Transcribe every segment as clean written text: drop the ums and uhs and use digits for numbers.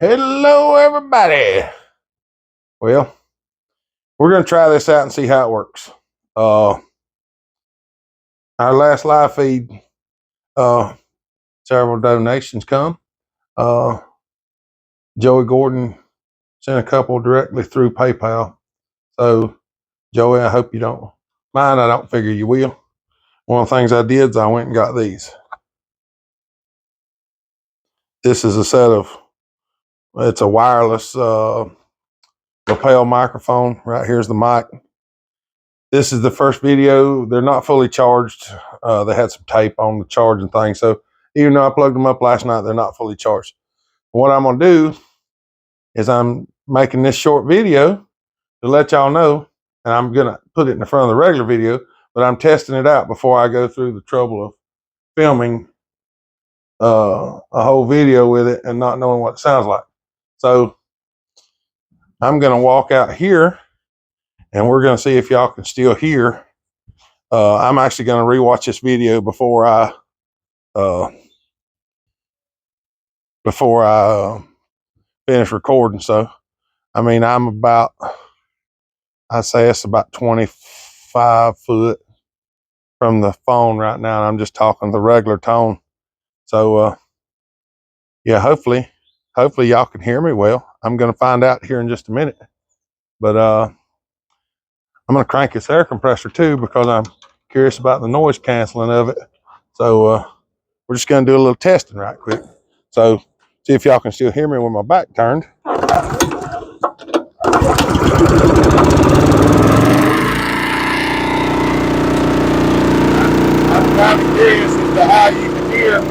Hello, everybody. Well, we're going to try this out and see how it works. Our last live feed, uh, several donations come. Joey Gordon sent a couple directly through PayPal. So, Joey, I hope you don't mind. I don't figure you will. One of the things I did is I went and got these. This is a set of, it's a wireless lapel microphone. Right here's the mic. This is the first video. They're not fully charged. They had some tape on the charging thing. So even though I plugged them up last night, they're not fully charged. What I'm going to do is I'm making this short video to let y'all know, and I'm going to put it in the front of the regular video, but I'm testing it out before I go through the trouble of filming a whole video with it and not knowing what it sounds like. So I'm going to walk out here and we're going to see if y'all can still hear. I'm actually going to rewatch this video before I finish recording. So, I mean, I'd say it's about 25 foot from the phone right now. And I'm just talking the regular tone. So, yeah, hopefully y'all can hear me well. I'm going to find out here in just a minute. But I'm going to crank this air compressor too because I'm curious about the noise canceling of it. So we're just going to do a little testing right quick. So see if y'all can still hear me with my back turned. I'm kind of curious as to how you can hear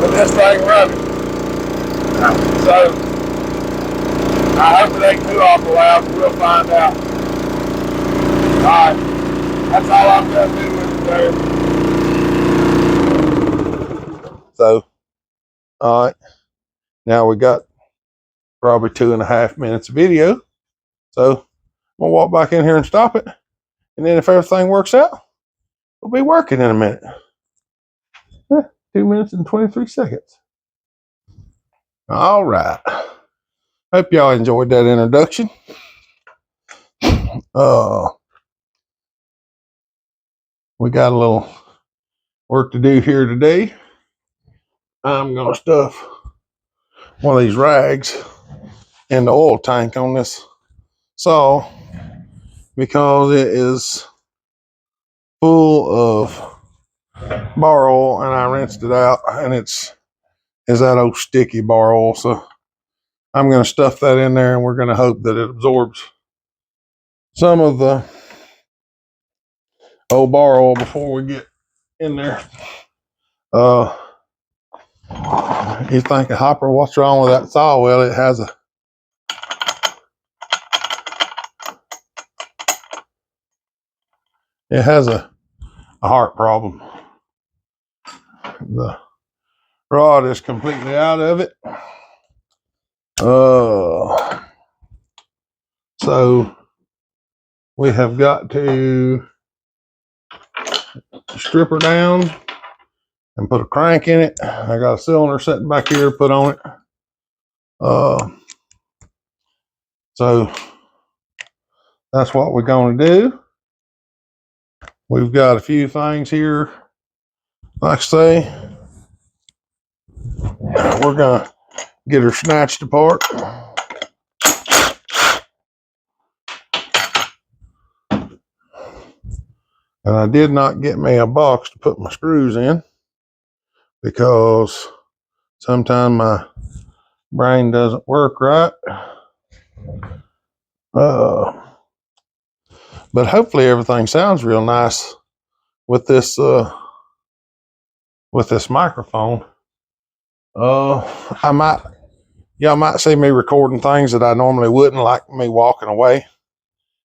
with this thing running. So I hope it ain't too awful loud. We'll find out. Alright, that's all I'm going to do with it there. So, alright, now we got probably 2.5 minutes of video. So, I'm going to walk back in here and stop it. And then if everything works out, we'll be working in a minute. 2 minutes and 23 seconds. Alright. Hope y'all enjoyed that introduction. We got a little work to do here today. I'm going to stuff one of these rags in the oil tank on this saw because it is full of bar oil and I rinsed it out and it's that old sticky bar oil. So I'm going to stuff that in there and we're going to hope that it absorbs some of the old bar oil before we get in there. You think a hopper, what's wrong with that saw? Well, it has a heart problem. The rod is completely out of it. So we have got to strip her down and put a crank in it. I got a cylinder sitting back here to put on it. So that's what we're going to do. We've got a few things here. Like I say, we're going to get her snatched apart. And I did not get me a box to put my screws in because sometimes my brain doesn't work right. But hopefully everything sounds real nice with this microphone. Y'all might see me recording things that I normally wouldn't, like me walking away.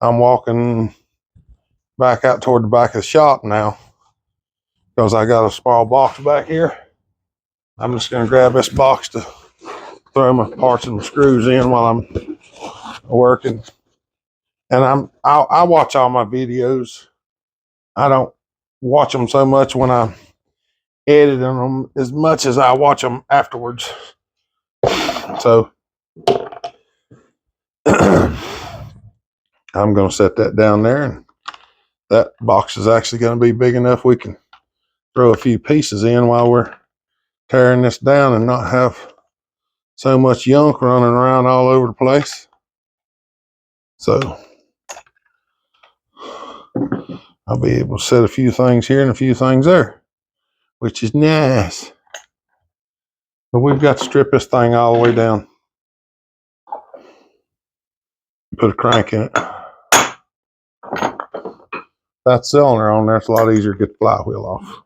I'm walking back out toward the back of the shop now because I got a small box back here. I'm just going to grab this box to throw my parts and my screws in while I'm working. And I watch all my videos. I don't watch them so much when I'm editing them as much as I watch them afterwards. So I'm going to set that down there, and that box is actually going to be big enough we can throw a few pieces in while we're tearing this down and not have so much junk running around all over the place. So I'll be able to set a few things here and a few things there, which is nice. But we've got to strip this thing all the way down. Put a crank in it. That cylinder on there, it's a lot easier to get the flywheel off.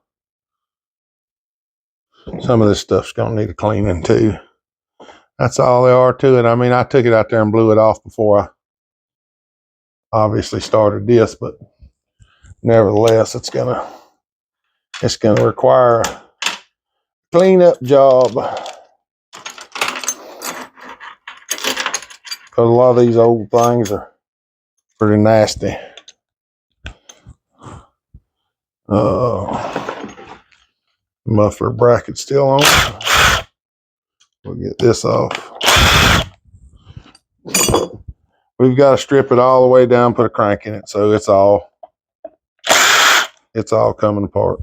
Some of this stuff's going to need a cleaning too. That's all there are to it. I mean, I took it out there and blew it off before I obviously started this, but nevertheless, it's gonna require a cleanup job, because a lot of these old things are pretty nasty. Muffler bracket still on. We'll get this off. We've got to strip it all the way down, put a crank in it, so it's all coming apart.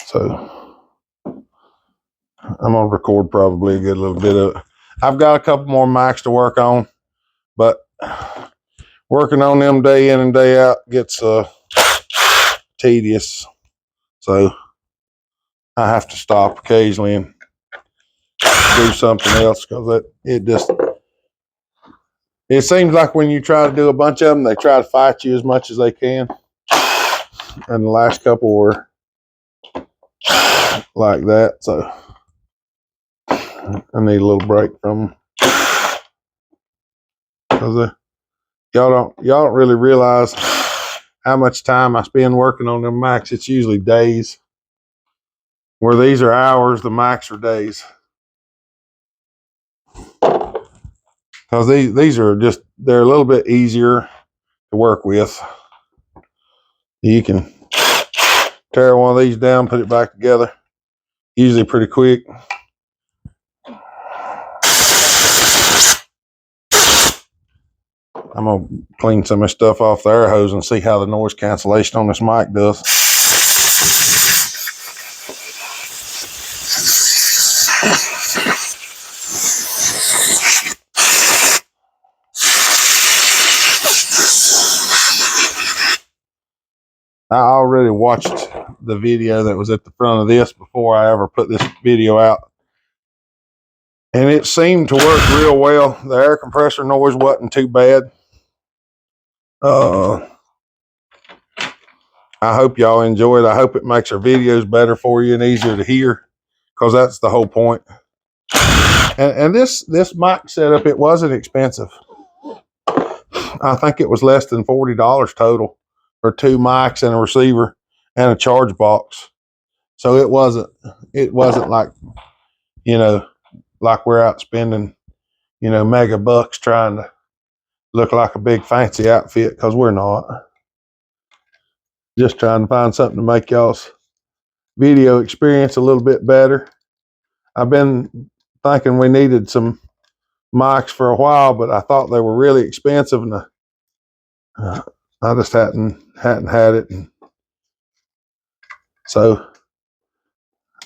So I'm gonna record probably a good little bit of it. I've got a couple more mics to work on, but working on them day in and day out gets tedious. So I have to stop occasionally and do something else, because it seems like when you try to do a bunch of them, they try to fight you as much as they can. And the last couple were like that, so I need a little break from them. Because y'all don't really realize how much time I spend working on them mics. It's usually days. Where these are hours, the mics are days. Because these are just, they're a little bit easier to work with. You can tear one of these down, put it back together, usually pretty quick. I'm gonna clean some of this stuff off the air hose and see how the noise cancellation on this mic does. I already watched the video that was at the front of this before I ever put this video out, and it seemed to work real well. The air compressor noise wasn't too bad. I hope y'all enjoy it. I hope it makes our videos better for you and easier to hear, because that's the whole point. And this mic setup, it wasn't expensive. I think it was less than $40 total for 2 mics and a receiver and a charge box. So it wasn't like, like we're out spending, mega bucks trying to look like a big fancy outfit, because we're not. Just trying to find something to make y'all's video experience a little bit better. I've been thinking we needed some mics for a while, but I thought they were really expensive, and I just hadn't had it. And so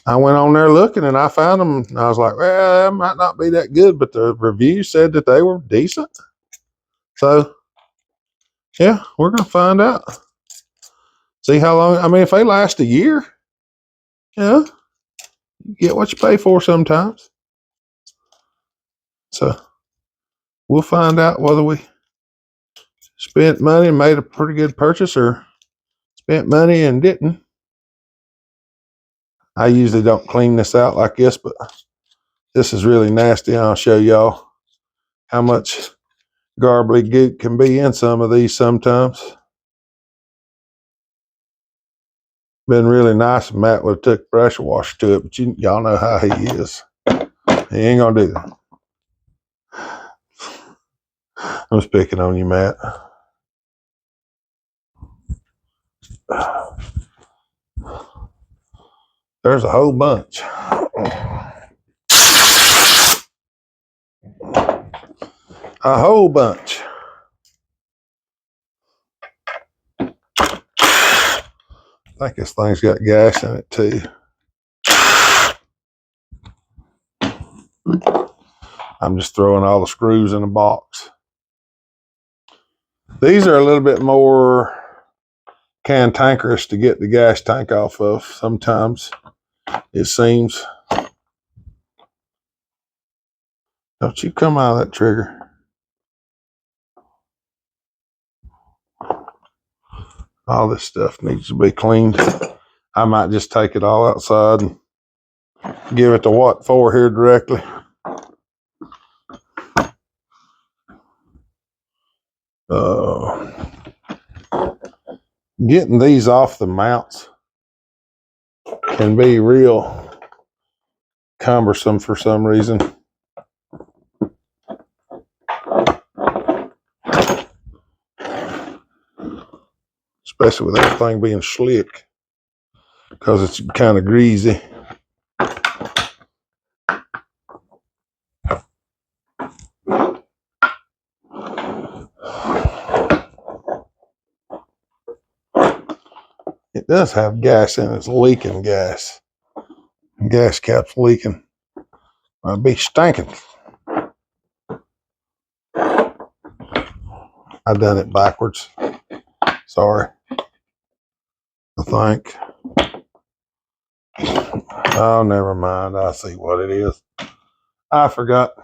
I went on there looking, and I found them, and I was like, well, that might not be that good, but the review said that they were decent. So yeah, we're gonna find out. See how long. I mean, if they last a year, you get what you pay for sometimes. So we'll find out whether we spent money and made a pretty good purchase, or spent money and didn't. I usually don't clean this out like this, but this is really nasty. I'll show y'all how much garbly goop can be in some of these sometimes. Been really nice if Matt would have took pressure washer to it, but y'all know how he is. He ain't gonna do that. I'm just picking on you, Matt. There's a whole bunch. A whole bunch. I think this thing's got gas in it too. I'm just throwing all the screws in a box. These are a little bit more cantankerous to get the gas tank off of sometimes, it seems. Don't you come out of that trigger. All this stuff needs to be cleaned. I might just take it all outside and give it to what for here directly. Getting these off the mounts can be real cumbersome for some reason. Especially with everything being slick, because it's kind of greasy. It does have gas in it. It's leaking gas. Gas cap's leaking. I'll be stinking. I done it backwards. Sorry. I think. Oh, never mind. I see what it is. I forgot.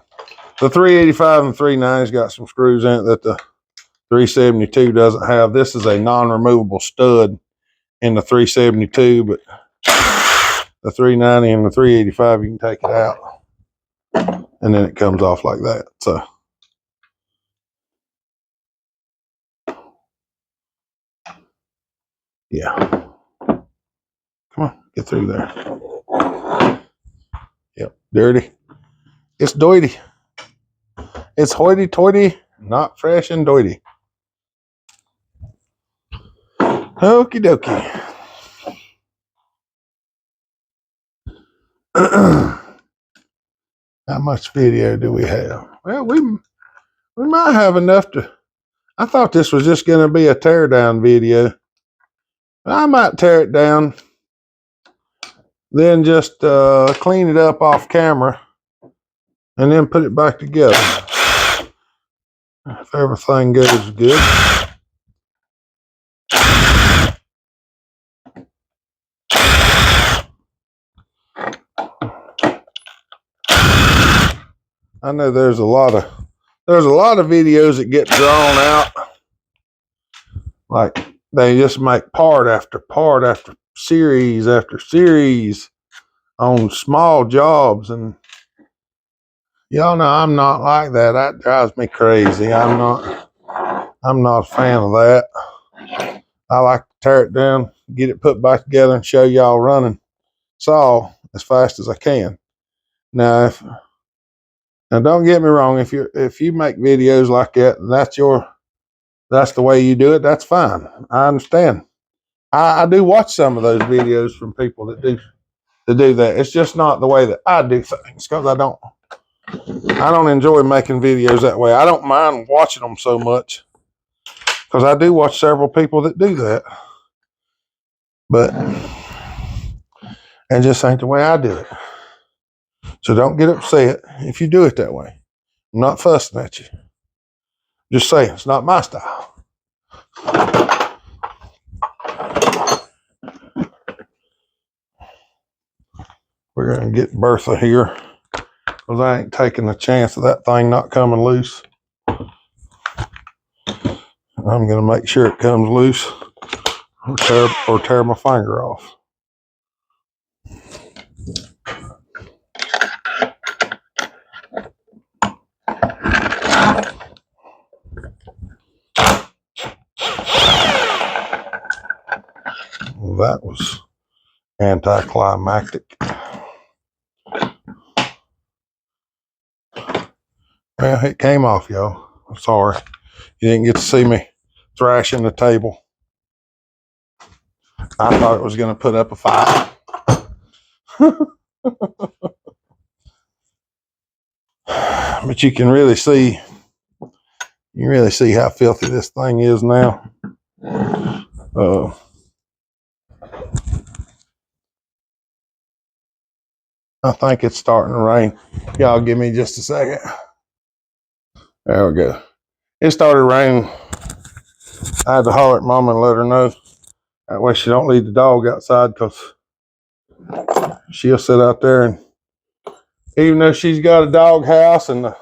The 385 and 390's got some screws in it that the 372 doesn't have. This is a non-removable stud in the 372, but the 390 and the 385, you can take it out. And then it comes off like that. So yeah. Come on, get through there. Yep, dirty. It's doity. It's hoity-toity, not fresh and doity. Okie dokie. How much video do we have? Well, we might have enough to. I thought this was just going to be a teardown video. I might tear it down, then just clean it up off camera, and then put it back together. If everything goes good. I know there's a lot of videos that get drawn out, like they just make part after part after series after series on small jobs, and y'all know I'm not like that. That drives me crazy. I'm not a fan of that. I like to tear it down, get it put back together, and show y'all running saw as fast as I can. Now, don't get me wrong. If you make videos like that, and that's the way you do it, that's fine. I understand. I do watch some of those videos from people that do that. It's just not the way that I do things, because I don't enjoy making videos that way. I don't mind watching them so much, because I do watch several people that do that. But it just ain't the way I do it. So don't get upset if you do it that way. I'm not fussing at you. Just saying, it's not my style. We're going to get Bertha here, because I ain't taking a chance of that thing not coming loose. I'm going to make sure it comes loose, or tear my finger off. Well, that was anticlimactic. Well, it came off, y'all. I'm sorry. You didn't get to see me thrashing the table. I thought it was going to put up a fight. But you can really see, how filthy this thing is now. I think it's starting to rain. Y'all give me just a second. There we go. It started raining. I had to holler at Mama and let her know. That way she don't leave the dog outside, because she'll sit out there, and even though she's got a dog house and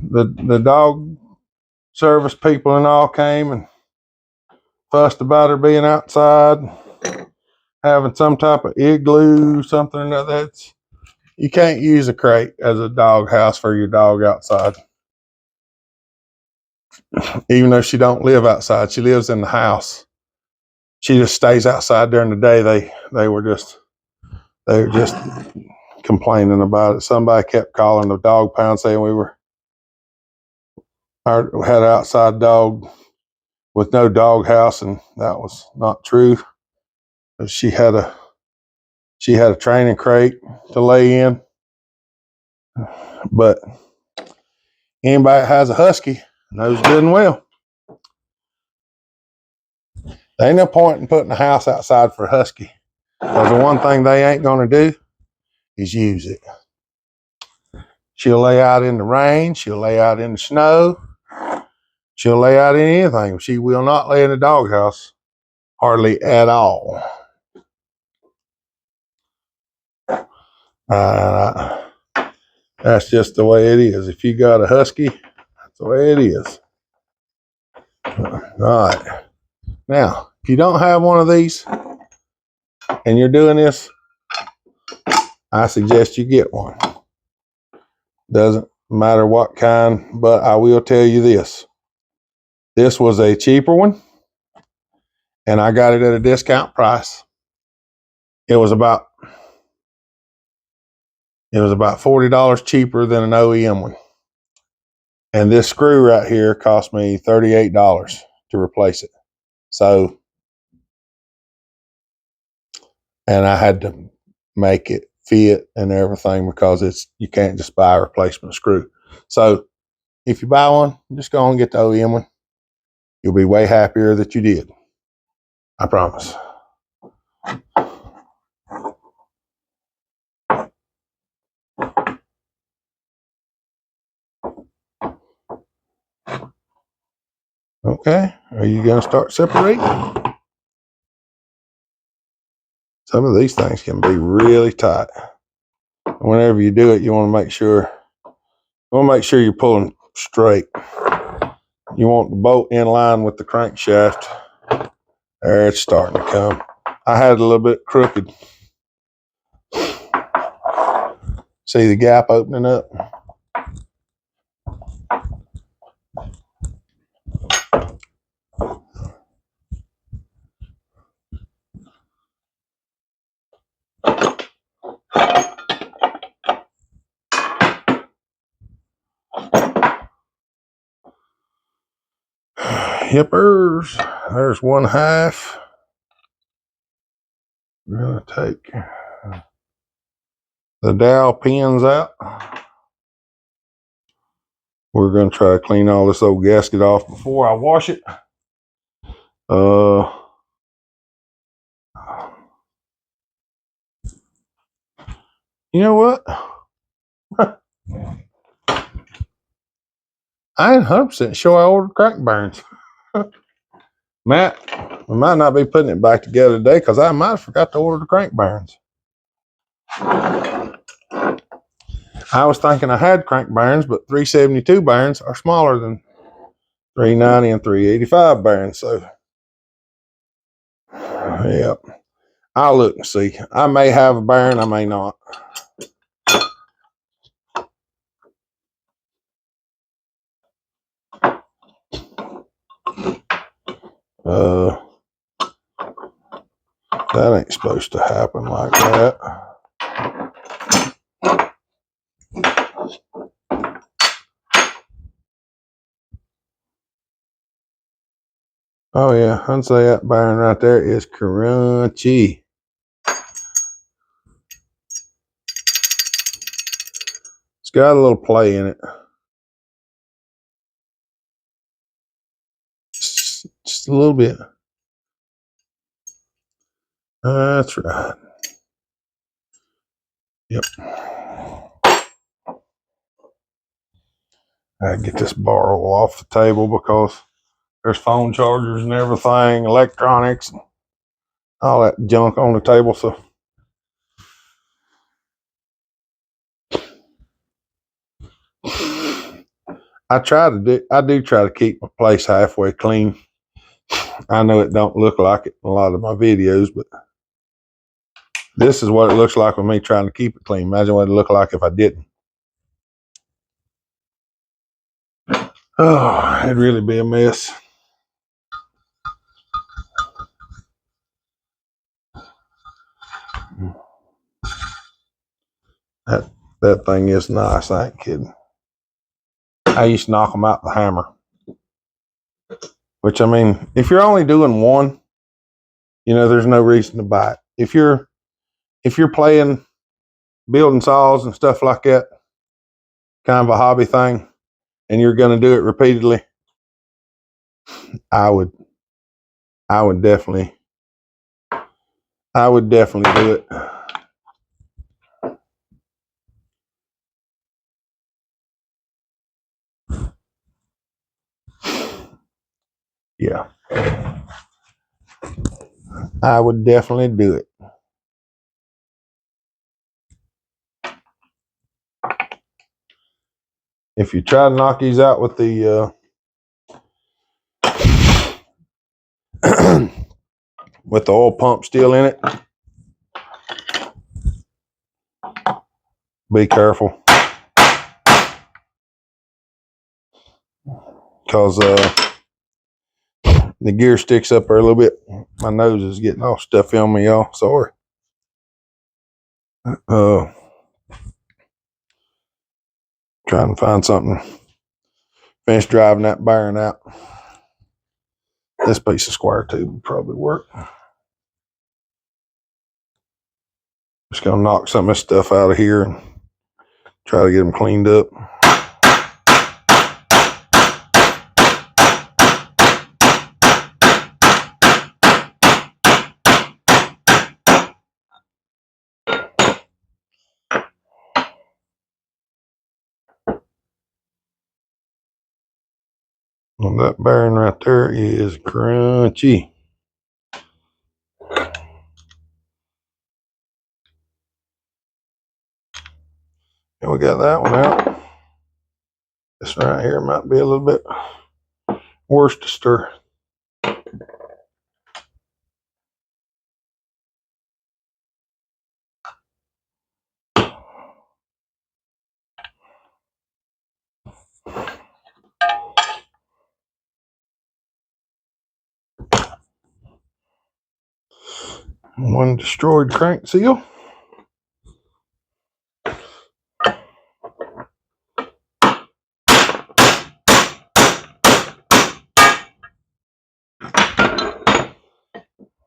the dog service people and all came and fussed about her being outside, having some type of igloo, something or another. You can't use a crate as a dog house for your dog outside. Even though she don't live outside, she lives in the house. She just stays outside during the day. They were just complaining about it. Somebody kept calling the dog pound saying we had an outside dog with no dog house, and that was not true. She had a training crate to lay in. But anybody that has a husky knows good and well, there ain't no point in putting a house outside for a husky, because the one thing they ain't going to do is use it. She'll lay out in the rain. She'll lay out in the snow. She'll lay out in anything. She will not lay in the doghouse hardly at all. That's just the way it is. If you got a husky, that's the way it is. All right. Now, if you don't have one of these and you're doing this, I suggest you get one. Doesn't matter what kind, but I will tell you this. This was a cheaper one, and I got it at a discount price. It was about $40 cheaper than an OEM one. And this screw right here cost me $38 to replace it. So, and I had to make it fit and everything, because you can't just buy a replacement screw. So if you buy one, just go and get the OEM one. You'll be way happier that you did. I promise. Okay, are you going to start separating? Some of these things can be really tight. Whenever you do it, you want to make sure you're pulling straight. You want the bolt in line with the crankshaft. There, it's starting to come. I had it a little bit crooked. See the gap opening up? Yippers. There's one half. We're going to take the dowel pins out. We're going to try to clean all this old gasket off before I wash it. You know what? I ain't 100% sure I ordered crank bearings. Matt, we might not be putting it back together today, because I might have forgot to order the crank bearings. I was thinking I had crank bearings, but 372 bearings are smaller than 390 and 385 bearings. So, yeah, I'll look and see. I may have a bearing, I may not. That ain't supposed to happen like that. Oh yeah, I'd say that bearing right there is crunchy. It's got a little play in it. Just a little bit. That's right. Yep. I get this bar off the table because there's phone chargers and everything, electronics, all that junk on the table. So I do try to keep my place halfway clean. I know it don't look like it in a lot of my videos, but this is what it looks like with me trying to keep it clean. Imagine what it'd look like if I didn't. Oh, it'd really be a mess. That thing is nice. I ain't kidding. I used to knock them out with the hammer. Which, I mean, if you're only doing one, you know, there's no reason to buy it. If you're playing building saws and stuff like that, kind of a hobby thing, and you're going to do it repeatedly, I would definitely do it. Yeah, I would definitely do it. If you try to knock these out with the with the oil pump still in it, be careful, because the gear sticks up there a little bit. My nose is getting all stuffy on me, y'all. Sorry. Trying to find something. Finish driving that bearing out. This piece of square tube would probably work. Just gonna knock some of this stuff out of here and try to get them cleaned up. Well, that bearing right there is crunchy. And we got that one out. This right here might be a little bit worse to stir. One destroyed crank seal.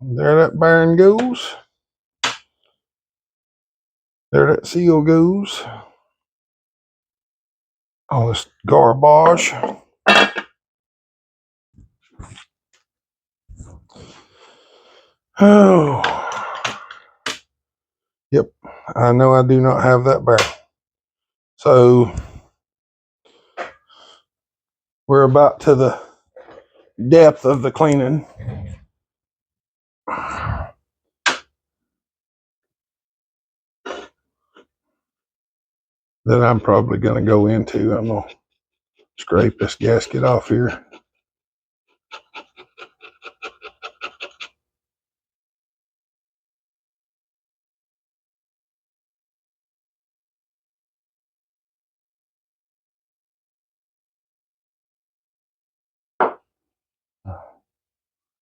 There that bearing goes. There that seal goes. All this garbage. Oh. Yep. I know I do not have that bearing. So we're about to the depth of the cleaning. That I'm probably going to go into. I'm going to scrape this gasket off here.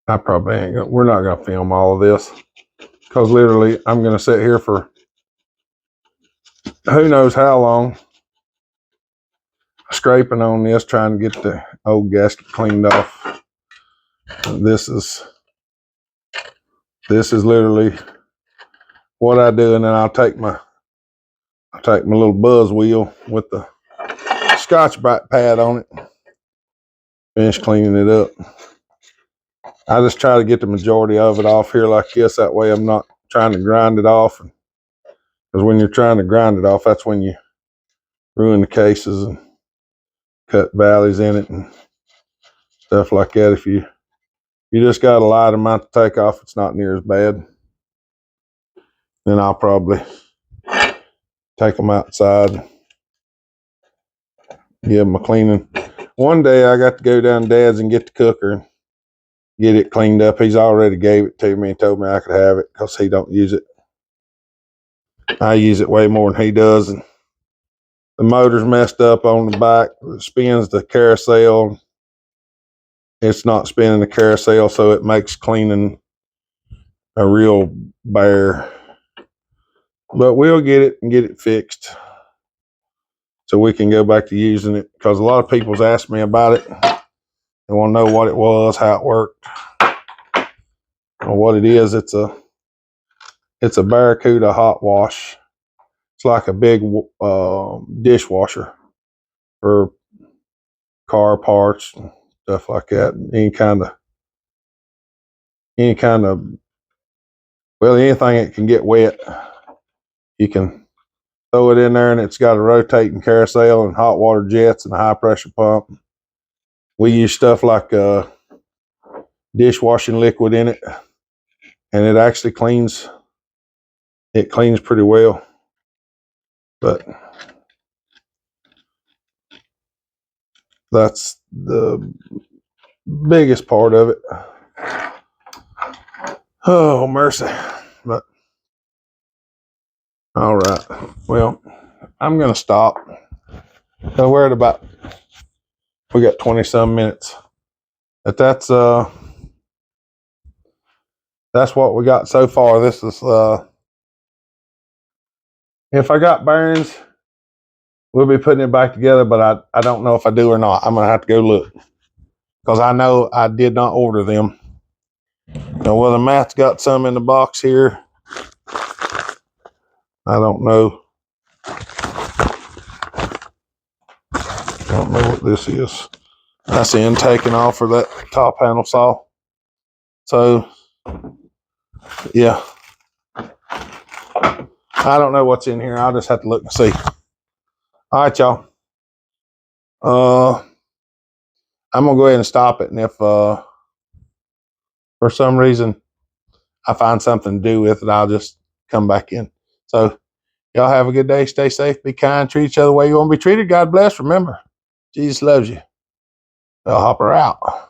I probably ain't gonna, we're not going to film all of this because literally I'm going to sit here for who knows how long scraping on this, trying to get the old gasket cleaned off. This is literally what I do, and then I'll take my I take my little buzz wheel with the Scotch-Brite pad on it. Finish cleaning it up. I just try to get the majority of it off here like this. That way I'm not trying to grind it off. Because when you're trying to grind it off, that's when you ruin the cases and cut valleys in it and stuff like that. If you just got a light amount to take off, it's not near as bad. Then I'll probably take them outside, give them a cleaning. One day I got to go down to Dad's and get the cooker and get it cleaned up. He's already gave it to me and told me I could have it because he don't use it. I use it way more than he does. And the motor's messed up on the back. It spins the carousel. It's not spinning the carousel, so it makes cleaning a real bear. But we'll get it and get it fixed so we can go back to using it, because a lot of people's asked me about it. They want to know what it was, how it worked, or what it is. It's a Barracuda hot wash. It's like a big dishwasher for car parts and stuff like that. Any kind of, well, anything that can get wet, you can throw it in there, and it's got a rotating carousel and hot water jets and a high pressure pump. We use stuff like dishwashing liquid in it, and it actually cleans. It cleans pretty well, but that's the biggest part of it. Oh, mercy. But all right, well, I'm gonna stop. So we're at about, we got 20 some minutes, but that's what we got so far. This is if I got bearings, we'll be putting it back together, but I don't know if I do or not. I'm gonna have to go look, because I know I did not order them. Now, whether Matt's got some in the box here, I don't know. I don't know what this is. That's the intake and all for that top handle saw. So, yeah. I don't know what's in here. I'll just have to look and see. All right, y'all. I'm going to go ahead and stop it. And if for some reason I find something to do with it, I'll just come back in. So, y'all have a good day. Stay safe. Be kind. Treat each other the way you want to be treated. God bless. Remember, Jesus loves you. I'll hop her out.